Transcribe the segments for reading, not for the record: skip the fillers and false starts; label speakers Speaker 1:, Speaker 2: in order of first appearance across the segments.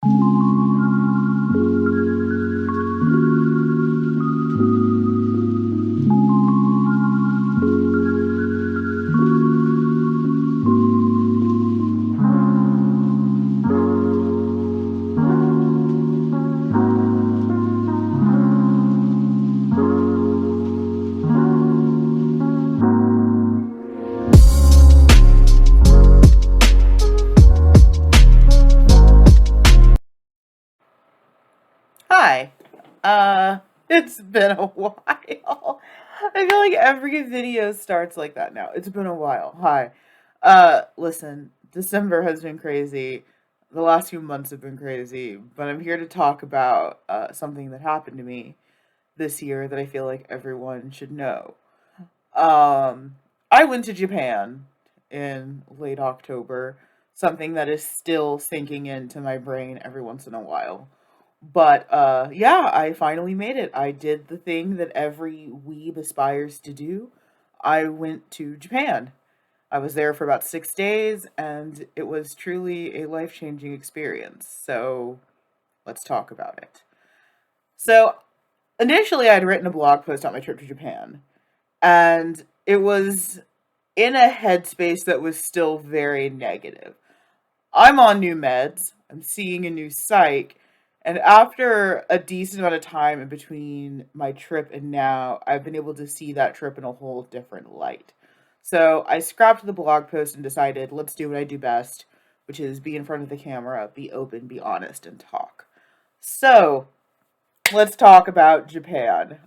Speaker 1: Hi. It's been a while. I feel like every video starts like that now. It's been a while. Hi. Listen, December has been crazy. The last few months have been crazy, but I'm here to talk about something that happened to me this year that I feel like everyone should know. Um, I went to Japan in late October, something that is still sinking into my brain every once in a while. But yeah, I finally made it. I did the thing that every weeb aspires to do. I went to Japan. I was there for about 6 days, and it was truly a life changing experience. So let's talk about it. So initially, I'd written a blog post on my trip to Japan, and it was in a headspace that was still very negative. I'm on new meds. I'm seeing a new psych. And after a decent amount of time in between my trip and now, I've been able to see that trip in a whole different light. So I scrapped the blog post and decided, let's do what I do best, which is be in front of the camera, be open, be honest, and talk. So let's talk about Japan.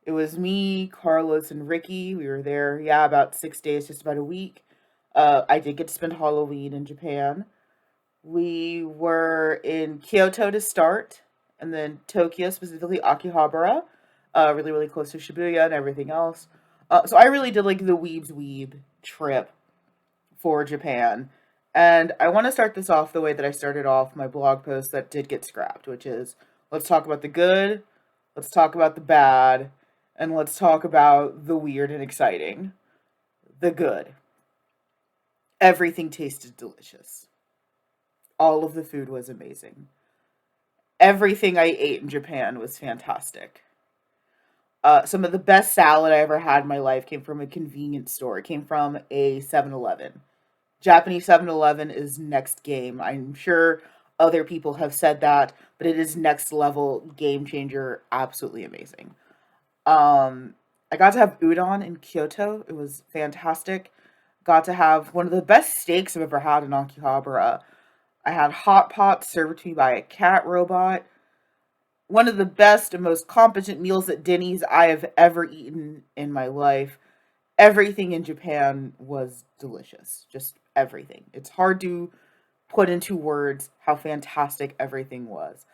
Speaker 1: It was me, Carlos, and Ricky. We were there, yeah, about 6 days, just about a week. I did get to spend Halloween in Japan. We were in Kyoto to start, and then Tokyo, specifically Akihabara, really, really close to Shibuya and everything else. So I really did like the Weeb trip for Japan. And I want to start this off the way that I started off my blog post that did get scrapped, which is let's talk about the good, let's talk about the bad, and let's talk about the weird and exciting. The good. Everything tasted delicious. All of the food was amazing. Everything I ate in Japan was fantastic. Some of the best salad I ever had in my life came from a convenience store. It came from a 7-Eleven. Japanese 7-Eleven is next game. I'm sure other people have said that, but it is next level game changer. Absolutely amazing. I got to have udon in Kyoto. It was fantastic. Got to have one of the best steaks I've ever had in Akihabara. I had hot pot served to me by a cat robot. One of the best and most competent meals at Denny's I have ever eaten in my life. Everything in Japan was delicious. Just everything. It's hard to put into words how fantastic everything was.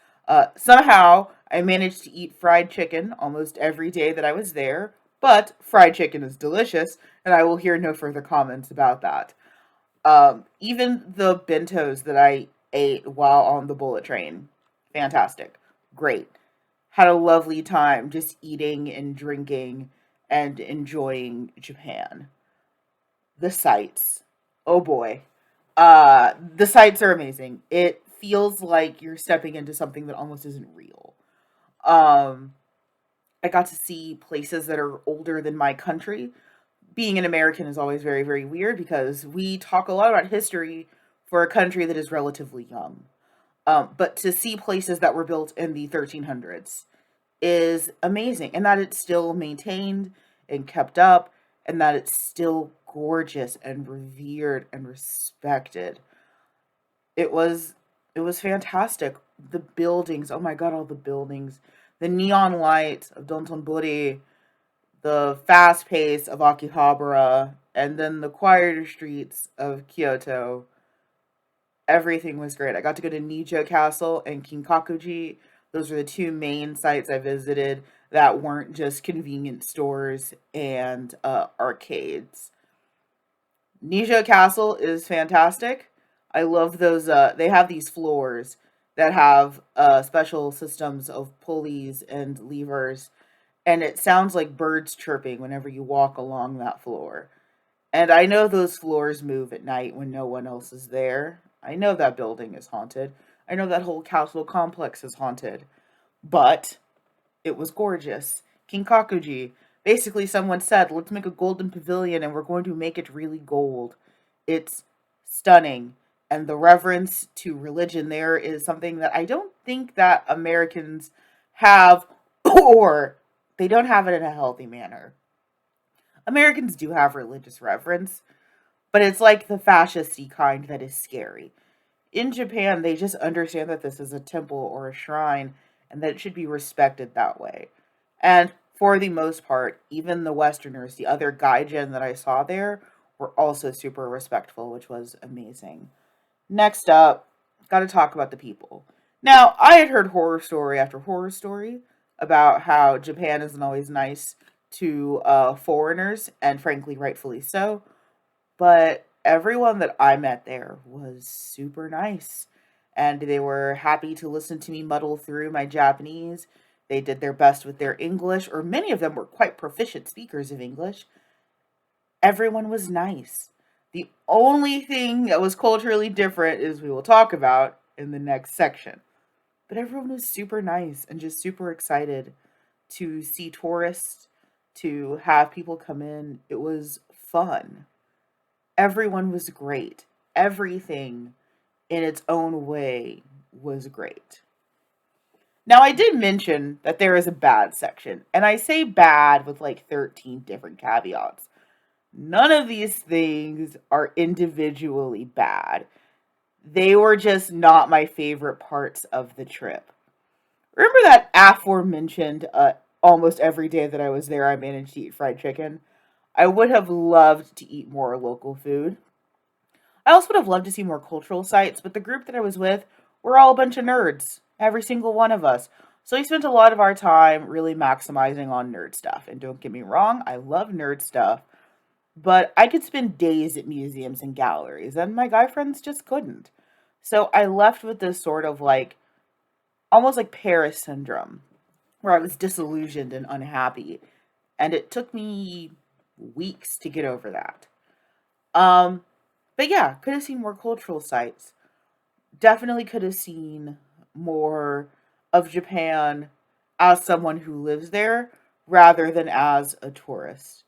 Speaker 1: Somehow, I managed to eat fried chicken almost every day that I was there, but fried chicken is delicious, and I will hear no further comments about that. Even the bentos that I ate while on the bullet train, fantastic, great. Had a lovely time just eating and drinking and enjoying Japan. The sights, oh boy, the sights are amazing. It feels like you're stepping into something that almost isn't real. Um, I got to see places that are older than my country. Being an American is always very, very weird because we talk a lot about history for a country that is relatively young. But to see places that were built in the 1300s is amazing, and that it's still maintained and kept up, and that it's still gorgeous and revered and respected. It was it was fantastic. The buildings, oh my god, all the buildings, the neon lights of Dontonbori, the fast pace of Akihabara, and then the quieter streets of Kyoto. Everything was great. I got to go to Nijo Castle and Kinkakuji. Those were the two main sites I visited that weren't just convenience stores and arcades. Nijo Castle is fantastic. I love those. They have these floors that have special systems of pulleys and levers, and it sounds like birds chirping whenever you walk along that floor. And I know those floors move at night when no one else is there. I know that building is haunted. I know that whole castle complex is haunted. But it was gorgeous. Kinkakuji. Basically, someone said, let's make a golden pavilion and we're going to make it really gold. It's stunning. And the reverence to religion there is something that I don't think that Americans have, or they don't have it in a healthy manner. Americans do have religious reverence, but it's like the fascisty kind that is scary. In Japan, they just understand that this is a temple or a shrine and that it should be respected that way. And for the most part, even the Westerners, the other gaijin that I saw there, were also super respectful, which was amazing. Next up, got to talk about the people. Now, I had heard horror story after horror story about how Japan isn't always nice to foreigners, and frankly, rightfully so. But everyone that I met there was super nice. And they were happy to listen to me muddle through my Japanese. They did their best with their English, or many of them were quite proficient speakers of English. Everyone was nice. The only thing that was culturally different is we will talk about in the next section. But everyone was super nice and just super excited to see tourists, to have people come in. It was fun. Everyone was great. Everything in its own way was great. Now, I did mention that there is a bad section, and I say bad with like 13 different caveats. None of these things are individually bad. They were just not my favorite parts of the trip. Remember that aforementioned almost every day that I was there, I managed to eat fried chicken? I would have loved to eat more local food. I also would have loved to see more cultural sites, but the group that I was with were all a bunch of nerds, every single one of us. So we spent a lot of our time really maximizing on nerd stuff. And don't get me wrong, I love nerd stuff, but I could spend days at museums and galleries, and my guy friends just couldn't. So I left with this sort of like, almost like Paris syndrome, where I was disillusioned and unhappy. And it took me weeks to get over that. Um, but yeah, could have seen more cultural sites. Definitely could have seen more of Japan as someone who lives there rather than as a tourist.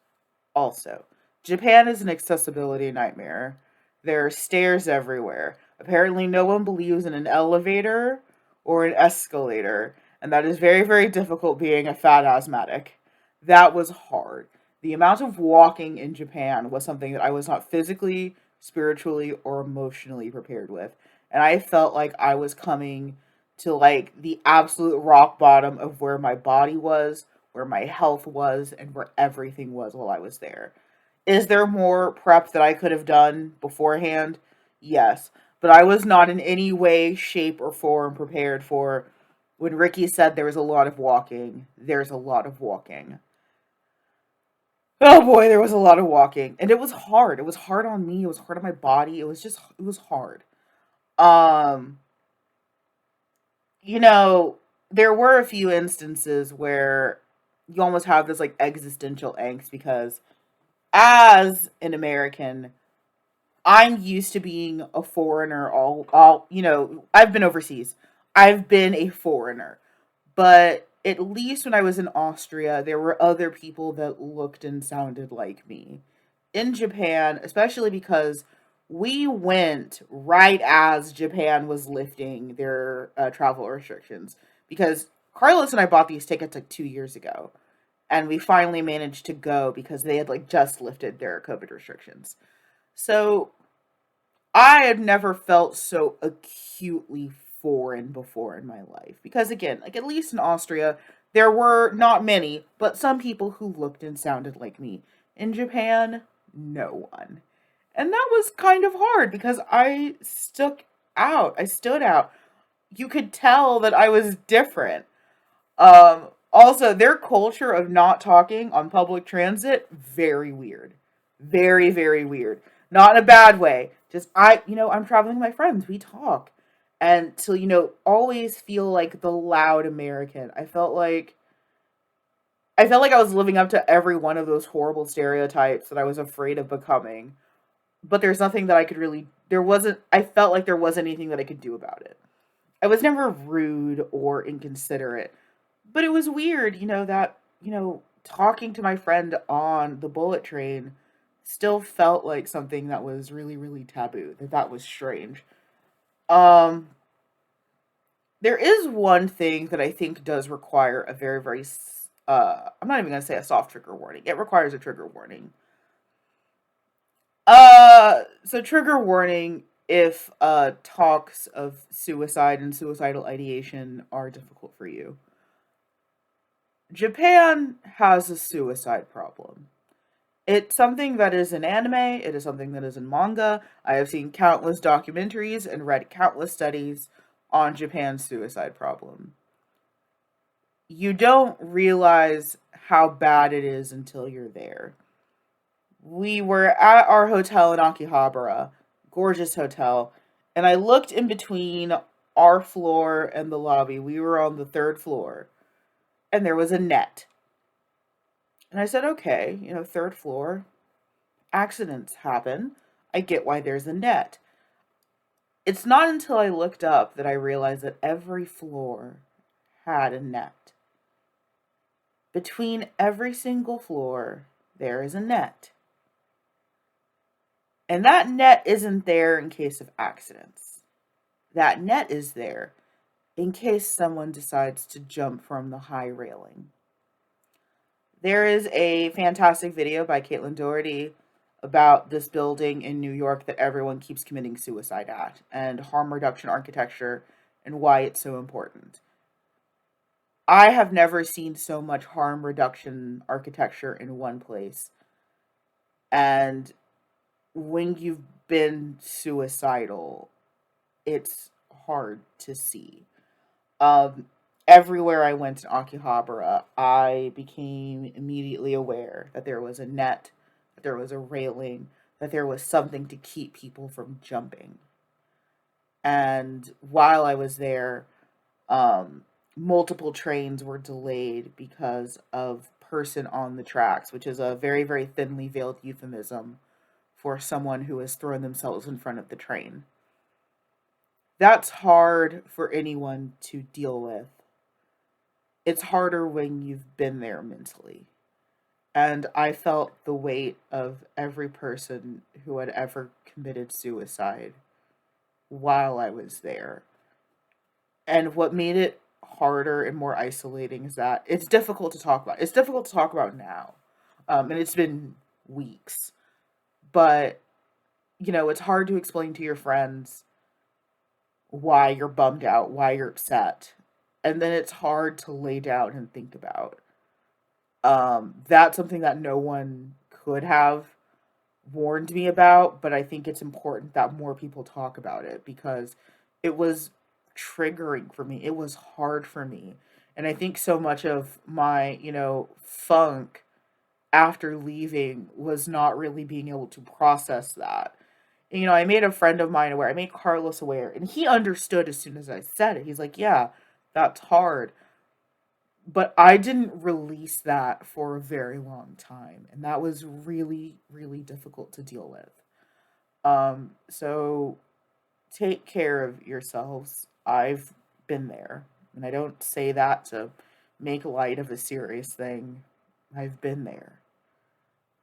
Speaker 1: Also, Japan is an accessibility nightmare. There are stairs everywhere. Apparently, no one believes in an elevator or an escalator, and that is very, very difficult being a fat asthmatic. That was hard. The amount of walking in Japan was something that I was not physically, spiritually, or emotionally prepared with. And I felt like I was coming to like the absolute rock bottom of where my body was, where my health was, and where everything was while I was there. Is there more prep that I could have done beforehand? Yes. But I was not in any way, shape, or form prepared for when Ricky said there was a lot of walking. There's a lot of walking. Oh boy, there was a lot of walking. And it was hard. It was hard on me. It was hard on my body. It was hard. Um, you know, there were a few instances where you almost have this like existential angst because as an American, I'm used to being a foreigner I've been overseas. I've been a foreigner. But at least when I was in Austria, there were other people that looked and sounded like me. In Japan, especially because we went right as Japan was lifting their travel restrictions. Because Carlos and I bought these tickets like 2 years ago, and we finally managed to go because they had like just lifted their COVID restrictions. So I had never felt so acutely foreign before in my life. Because again, like at least in Austria, there were not many, but some people who looked and sounded like me. In Japan, no one. And that was kind of hard because I stuck out. I stood out. You could tell that I was different. Also, their culture of not talking on public transit, very weird. Very, very weird. Not in a bad way. Just, I'm traveling with my friends. We talk. And to, always feel like the loud American. I felt like I was living up to every one of those horrible stereotypes that I was afraid of becoming. But there's nothing that I could really I felt like there wasn't anything that I could do about it. I was never rude or inconsiderate, but it was weird, that, talking to my friend on the bullet train still felt like something that was really, really taboo, that was strange. Um, there is one thing that I think does require a very, very, I'm not even going to say a soft trigger warning. It requires a trigger warning. So trigger warning if talks of suicide and suicidal ideation are difficult for you. Japan has a suicide problem. It's something that is in anime, it is something that is in manga. I have seen countless documentaries and read countless studies on Japan's suicide problem. You don't realize how bad it is until you're there. We were at our hotel in Akihabara, gorgeous hotel, and I looked in between our floor and the lobby. We were on the third floor, and there was a net. And I said, okay, third floor, accidents happen. I get why there's a net. It's not until I looked up that I realized that every floor had a net. Between every single floor, there is a net. And that net isn't there in case of accidents. That net is there in case someone decides to jump from the high railing. There is a fantastic video by Caitlin Doherty about this building in New York that everyone keeps committing suicide at, and harm reduction architecture and why it's so important. I have never seen so much harm reduction architecture in one place. And when you've been suicidal, it's hard to see. Um, Everywhere I went in Akihabara, I became immediately aware that there was a net, that there was a railing, that there was something to keep people from jumping. And while I was there, um, multiple trains were delayed because of person on the tracks, which is a very, very thinly veiled euphemism for someone who has thrown themselves in front of the train. That's hard for anyone to deal with. It's harder when you've been there mentally. And I felt the weight of every person who had ever committed suicide while I was there. And what made it harder and more isolating is that it's difficult to talk about. It's difficult to talk about now. And it's been weeks. But, it's hard to explain to your friends why you're bummed out, why you're upset. And then it's hard to lay down and think about. That's something that no one could have warned me about, but I think it's important that more people talk about it because it was triggering for me. It was hard for me. And I think so much of my, funk after leaving was not really being able to process that. I made a friend of mine aware. I made Carlos aware, and he understood as soon as I said it. He's like, "Yeah, that's hard." But I didn't release that for a very long time, and that was really, really difficult to deal with. So take care of yourselves. I've been there, and I don't say that to make light of a serious thing. I've been there.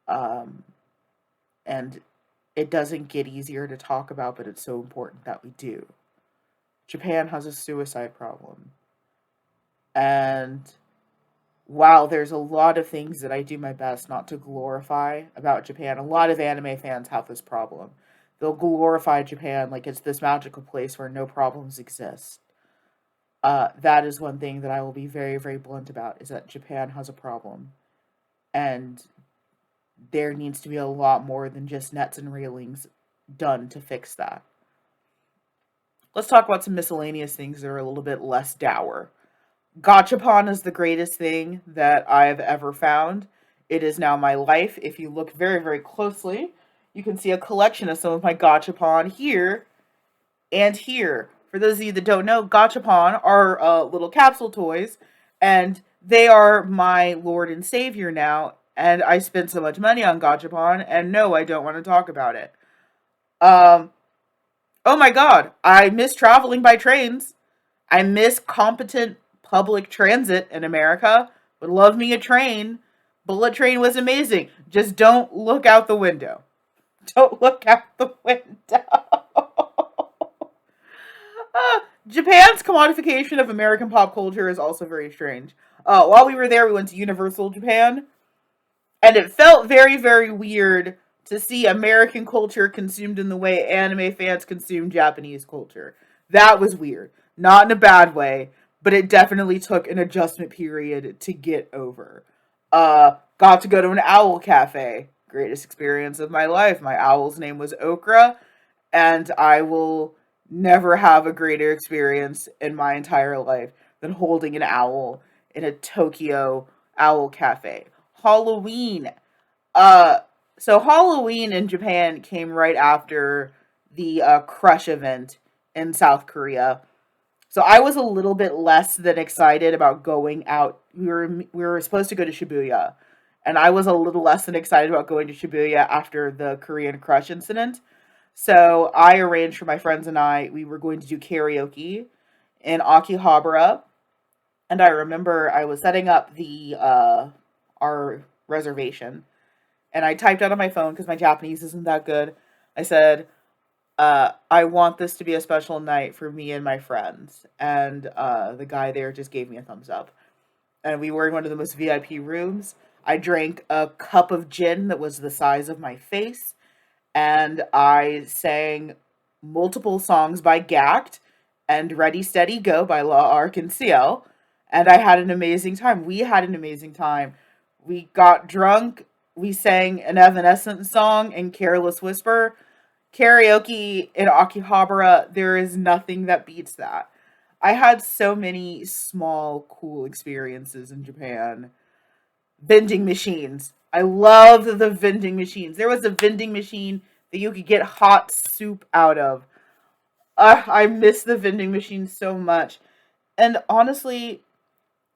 Speaker 1: Um, and it doesn't get easier to talk about, but it's so important that we do. Japan has a suicide problem. And while there's a lot of things that I do my best not to glorify about Japan, a lot of anime fans have this problem. They'll glorify Japan like it's this magical place where no problems exist. That is one thing that I will be very, very blunt about, is that Japan has a problem. And there needs to be a lot more than just nets and railings done to fix that. Let's talk about some miscellaneous things that are a little bit less dour. Gachapon is the greatest thing that I've ever found. It is now my life. If you look very, very closely, you can see a collection of some of my Gachapon here and here. For those of you that don't know, Gachapon are little capsule toys, and they are my Lord and Savior now. And I spent so much money on Gachapon, and no, I don't want to talk about it. Um, Oh my god, I miss traveling by trains. I miss competent public transit in America. Would love me a train. Bullet train was amazing. Just don't look out the window. Don't look out the window. Japan's commodification of American pop culture is also very strange. While we were there, we went to Universal Japan, and it felt very, very weird to see American culture consumed in the way anime fans consume Japanese culture. That was weird. Not in a bad way, but it definitely took an adjustment period to get over. Got to go to an owl cafe. Greatest experience of my life. My owl's name was Okra, and I will never have a greater experience in my entire life than holding an owl in a Tokyo owl cafe. Halloween. Uh, so Halloween in Japan came right after the Crush event in South Korea. So I was a little bit less than excited about going out. We were supposed to go to Shibuya, and I was a little less than excited about going to Shibuya after the Korean Crush incident. So I arranged for my friends and I. We were going to do karaoke in Akihabara, and I remember I was setting up the our reservation, and I typed out on my phone because my Japanese isn't that good. I said, I want this to be a special night for me and my friends. And the guy there just gave me a thumbs up. And we were in one of the most VIP rooms. I drank a cup of gin that was the size of my face. And I sang multiple songs by Gact and Ready Steady Go by La Arc-en-Ciel. And I had an amazing time. We had an amazing time. We got drunk. We sang an Evanescence song and Careless Whisper. Karaoke in Akihabara, there is nothing that beats that. I had so many small, cool experiences in Japan. Vending machines. I loved the vending machines. There was a vending machine that you could get hot soup out of. I miss the vending machine so much. And honestly,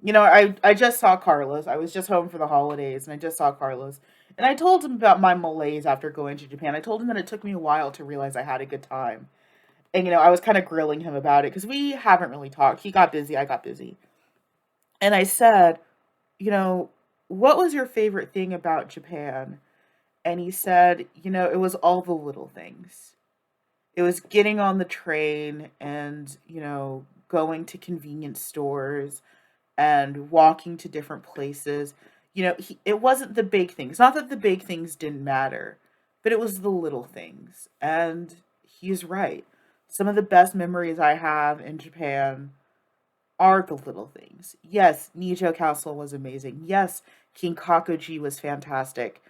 Speaker 1: I just saw Carlos. I was just home for the holidays, and I just saw Carlos. And I told him about my malaise after going to Japan. I told him that it took me a while to realize I had a good time. And, I was kind of grilling him about it because we haven't really talked. He got busy, I got busy. And I said, what was your favorite thing about Japan? And he said, it was all the little things. It was getting on the train and, going to convenience stores and walking to different places. It wasn't the big things. Not that the big things didn't matter, but it was the little things. And he's right. Some of the best memories I have in Japan are the little things. Yes, Nijo Castle was amazing. Yes, Kinkakuji was fantastic.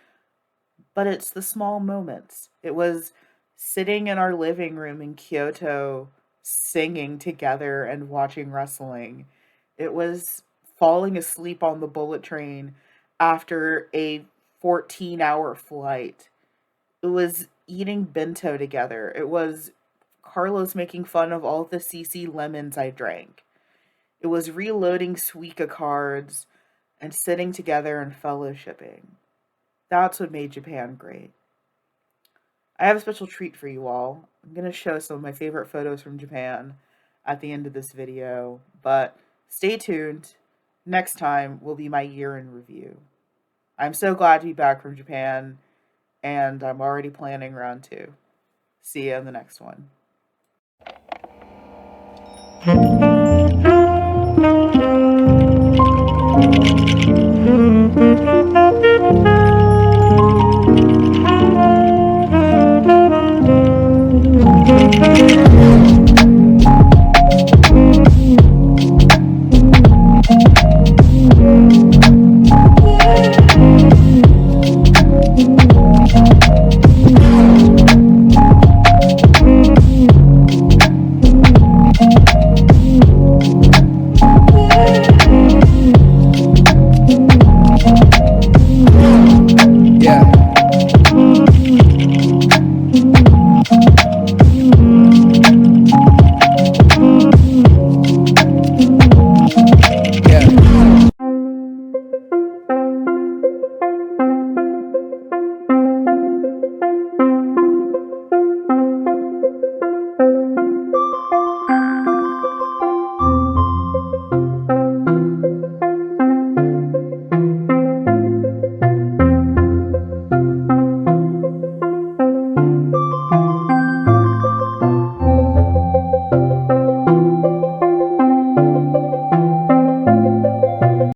Speaker 1: But it's the small moments. It was sitting in our living room in Kyoto, singing together and watching wrestling. It was falling asleep on the bullet train after a 14-hour flight. It was eating bento together. It was Carlos making fun of all the CC lemons I drank. It was reloading Suica cards and sitting together and fellowshipping. That's what made Japan great. I have a special treat for you all. I'm going to show some of my favorite photos from Japan at the end of this video, but stay tuned. Next time will be my year in review. I'm so glad to be back from Japan, and I'm already planning round 2. See you in the next one.